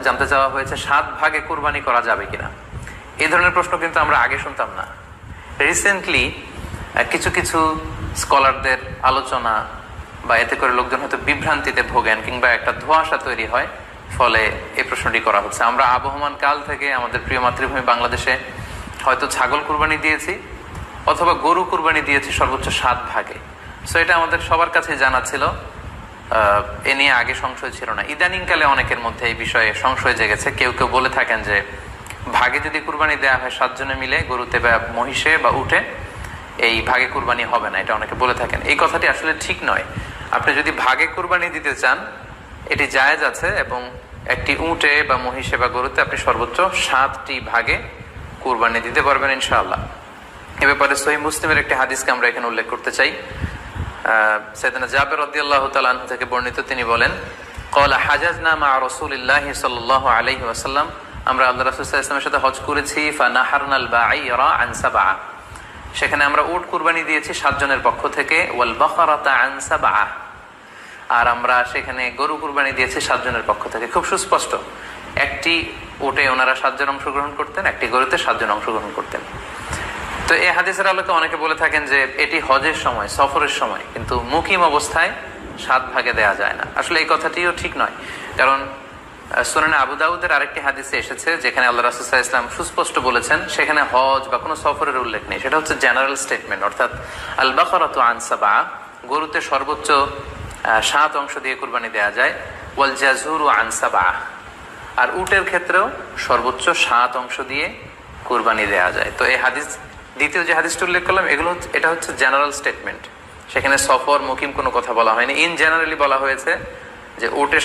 জানতে চাওয়া হয়েছে 7 ভাগে কুরবানি করা যাবে কিনা। এই ধরনের প্রশ্ন কিন্তু আমরা আগে শুনতাম না। রিসেন্টলি কিছু কিছু স্কলারদের আলোচনা বা এতে করে লোকজন হয়তো বিভ্রান্তিতে ভোগেন কিংবা একটা ধোঁয়াশা তৈরি হয়, ফলে এই প্রশ্নটি করা হচ্ছে। আমরা আবহমান কাল থেকে আমাদের প্রিয় মাতৃভূমি বাংলাদেশে হয়তো ছাগল কুরবানি দিয়েছি অথবা গরু কুরবানি দিয়েছি সর্বোচ্চ 7 ভাগে। সো এটা আমাদের সবার কাছে জানা ছিল, এ নিয়ে আগে সংশয় ছিল না। ইদানিংকালে অনেকের মধ্যে এই বিষয়ে সংশয় জেগেছে। কেউ কেউ বলে থাকেন যে ভাগে যদি কুরবানি দেওয়া হয় 7 জনে মিলে, গরুতে বা মহিষে বা উটে, এই ভাগে কুরবানি হবে না, এটা অনেকে বলে থাকেন। এই কথাটি আসলে ঠিক নয়। আপনি যদি ভাগে কুরবানি দিতে চান এটি জায়েজ আছে, এবং একটি উটে বা মহিষে বা গরুতে আপনি সর্বোচ্চ 7টি ভাগে কুরবানি দিতে পারবেন ইনশাআল্লাহ। এ ব্যাপারে সহিহ মুসলিমের একটি হাদিসকে আমরা এখানে উল্লেখ করতে চাই। সাইয়েদনা জাবের রাদিয়াল্লাহু তাআলা আনহু থেকে বর্ণিত, তিনি বলেন, ক্বালা হাজাজনা মা রাসূলিল্লাহি সাল্লাল্লাহু আলাইহি ওয়াসাল্লাম, আমরা আল্লাহ রাসূল সাল্লাল্লাহু আলাইহি ওয়াসাল্লামের সাথে হজ করেছি। ফানাহারনাল বাঈরা আন সাবআ, সেখানে আমরা উট কুরবানি দিয়েছি 7 জনের পক্ষ থেকে। ওয়াল বাকারাতা আন সাবআ, আর আমরা সেখানে গরু কুরবানি দিয়েছি 7 জনের পক্ষ থেকে। খুব সুস্পষ্ট, একটি উটে ওনারা 7 জন অংশগ্রহণ করতেন, একটি গরুতে 7 জন অংশগ্রহণ করতেন। তো এই হাদিসের আলোকে অনেকে বলে থাকেন যে এটি হজের সময়, সফরের সময়, কিন্তু মুকিম অবস্থায় 7 ভাগে দেয়া যায় না। আসলে এই কথাটিও ঠিক নয়, কারণ সুনানে আবু দাউদের আরেকটি হাদিসে এসেছে যেখানে আল্লাহ রাসূল সাল্লাল্লাহু আলাইহি ওয়াসাল্লাম সুস্পষ্ট বলেছেন, সেখানে হজ বা কোনো সফরের উল্লেখ নেই। সেটা হচ্ছে জেনারেল স্টেটমেন্ট, অর্থাৎ আল বাকারাতু আন সাবআ, গরুতে সর্বোচ্চ 7 অংশ দিয়ে কুরবানি দেয়া যায়। ওয়াল জাযুরু আন সাবআ, আর উটের ক্ষেত্রেও সর্বোচ্চ 7 অংশ দিয়ে কুরবানি দেয়া যায়। তো এই হাদিস, দ্বিতীয় যে হাদিসটি উল্লেখ করলাম, এটা হচ্ছে জেনারেল স্টেটমেন্ট। সেখানে সফর মুকিম কোনো কথা বলা হয়নি। ইন জেনারেলি বলা হয়েছে যে উটে